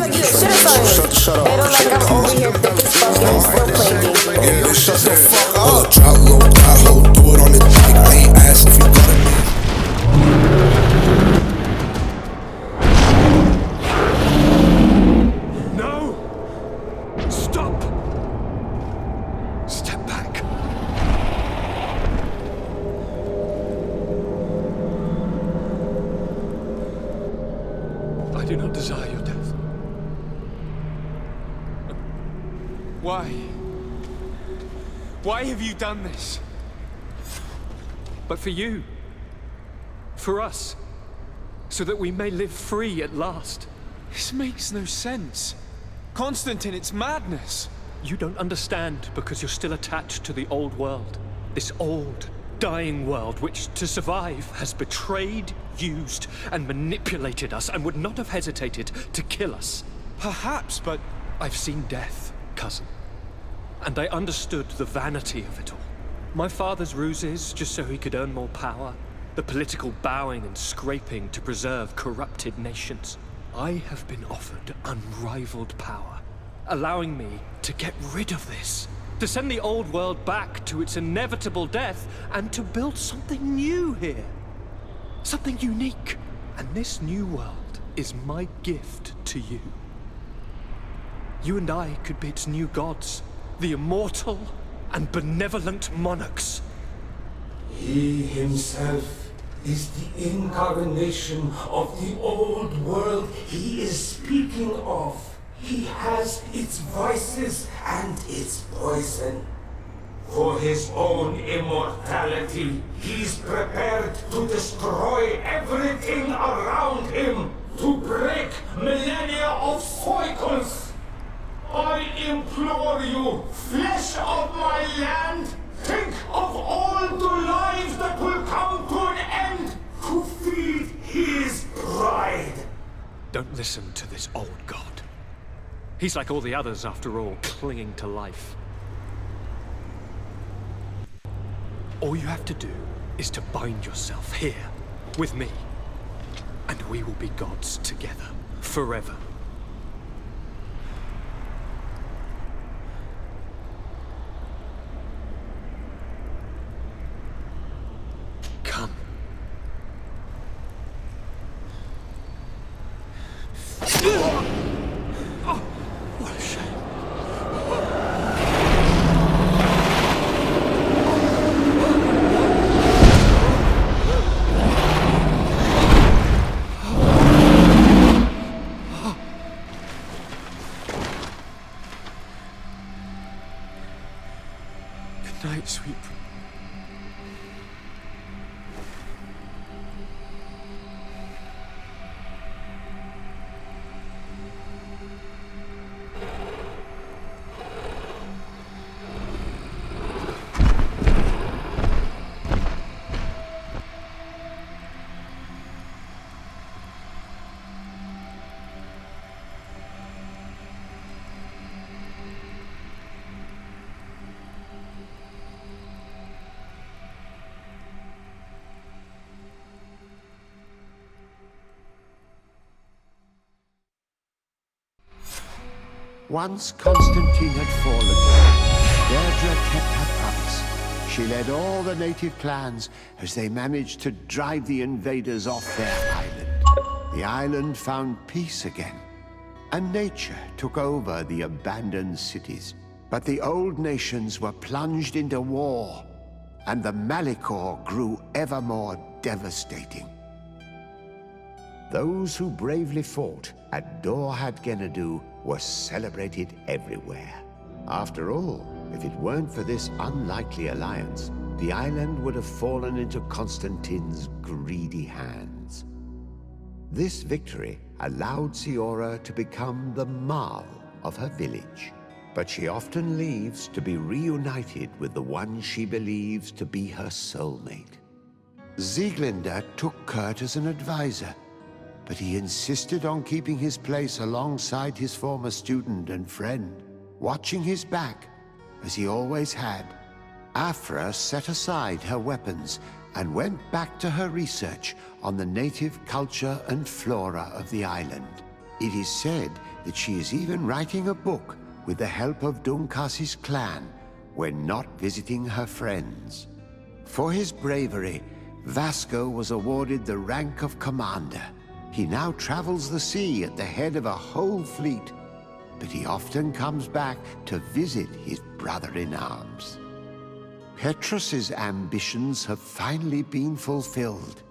like you should have started. Pero like I'm over here thick as fuck and you still play me. Yeah, shut the fuck up. Drop low, Tahoe, do it on the dick. I ain't asked if you got it. No! Stop! Step back. I do not desire your death. Why? Why have you done this? But for you. For us. So that we may live free at last. This makes no sense. Constantine, it's madness. You don't understand because you're still attached to the old world. This old, dying world which, to survive, has betrayed, used, and manipulated us and would not have hesitated to kill us. Perhaps, but I've seen death, cousin. And I understood the vanity of it all. My father's ruses just so he could earn more power. The political bowing and scraping to preserve corrupted nations. I have been offered unrivaled power, allowing me to get rid of this, to send the old world back to its inevitable death, and to build something new here. Something unique. And this new world is my gift to you. You and I could be its new gods, the immortal and benevolent monarchs. He himself is the incarnation of the old world he is speaking of. He has its vices and its poison. For his own immortality, he's prepared to destroy everything around him, to break millennia of cycles. I implore you, flesh of my land, think of all the lives that will come to an end to feed his bride. Don't listen to this old god. He's like all the others, after all, clinging to life. All you have to do is to bind yourself here, with me, and we will be gods together, forever. Come. Oh, what a shame. Good night, sweet. Once Constantine had fallen, Deirdre kept her promise. She led all the native clans as they managed to drive the invaders off their island. The island found peace again, and nature took over the abandoned cities. But the old nations were plunged into war, and the Malicor grew ever more devastating. Those who bravely fought at Dor had Gennadu were celebrated everywhere. After all, if it weren't for this unlikely alliance, the island would have fallen into Constantine's greedy hands. This victory allowed Siora to become the Marl of her village, but she often leaves to be reunited with the one she believes to be her soulmate. Sieglinde took Kurt as an advisor, but he insisted on keeping his place alongside his former student and friend, watching his back, as he always had. Afra set aside her weapons and went back to her research on the native culture and flora of the island. It is said that she is even writing a book with the help of Dunkas's clan when not visiting her friends. For his bravery, Vasco was awarded the rank of commander. He now travels the sea at the head of a whole fleet, but he often comes back to visit his brother-in-arms. Petrus's ambitions have finally been fulfilled.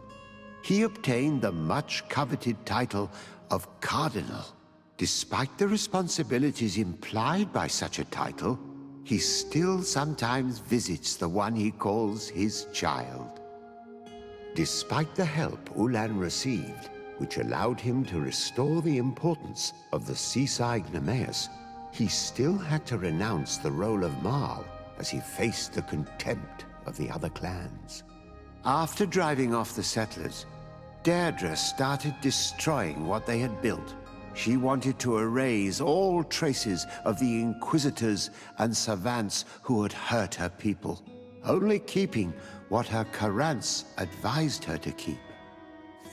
He obtained the much-coveted title of Cardinal. Despite the responsibilities implied by such a title, he still sometimes visits the one he calls his child. Despite the help Ulan received, which allowed him to restore the importance of the seaside Nemeus, he still had to renounce the role of Marl as he faced the contempt of the other clans. After driving off the settlers, Deirdre started destroying what they had built. She wanted to erase all traces of the Inquisitors and savants who had hurt her people, only keeping what her Karants advised her to keep.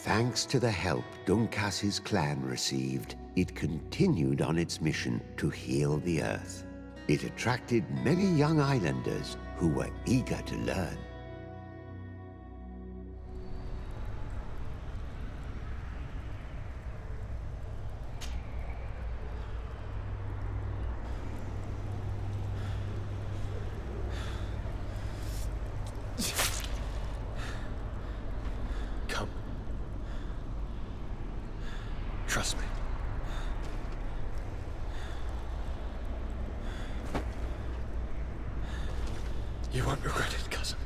Thanks to the help Dunkas's clan received, it continued on its mission to heal the earth. It attracted many young islanders who were eager to learn. Come. Trust me. You won't regret it, cousin.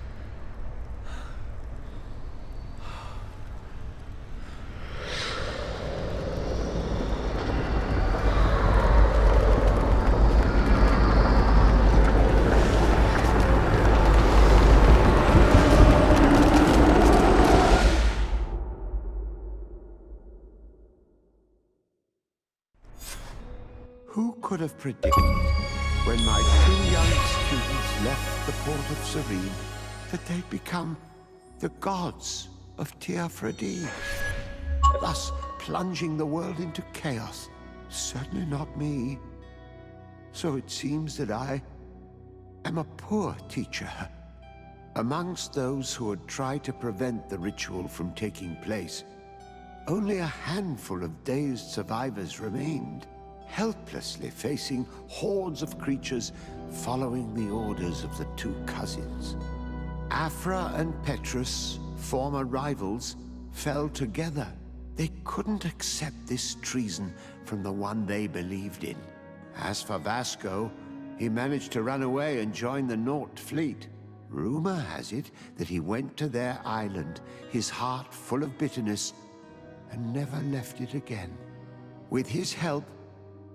Who could have predicted, when my two young students left the port of Serene, that they'd become the gods of Teofredi, thus plunging the world into chaos? Certainly not me. So it seems that I am a poor teacher. Amongst those who had tried to prevent the ritual from taking place, only a handful of dazed survivors remained, helplessly facing hordes of creatures following the orders of the two cousins. Afra and Petrus, former rivals, fell together. They couldn't accept this treason from the one they believed in. As for Vasco, he managed to run away and join the Naut fleet. Rumor has it that he went to their island, his heart full of bitterness, and never left it again. With his help,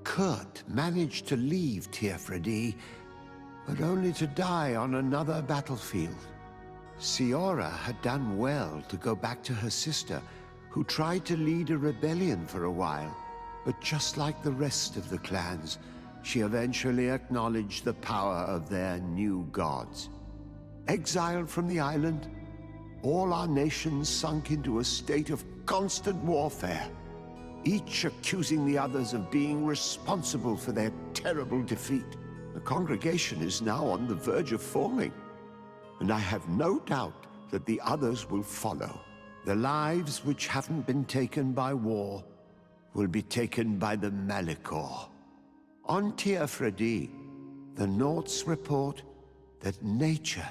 Kurt managed to leave Teofredi, but only to die on another battlefield. Siora had done well to go back to her sister, who tried to lead a rebellion for a while, but just like the rest of the clans, she eventually acknowledged the power of their new gods. Exiled from the island, all our nations sunk into a state of constant warfare, each accusing the others of being responsible for their terrible defeat. The congregation is now on the verge of falling, and I have no doubt that the others will follow. The lives which haven't been taken by war will be taken by the Malicor. On Teofredi, the Nauts report that nature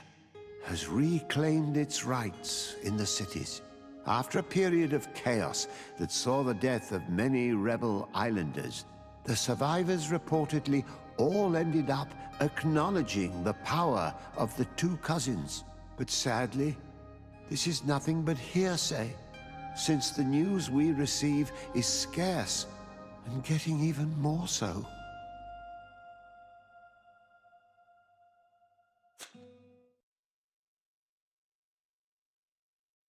has reclaimed its rights in the cities. After a period of chaos that saw the death of many rebel islanders, the survivors reportedly all ended up acknowledging the power of the two cousins. But sadly, this is nothing but hearsay, since the news we receive is scarce and getting even more so.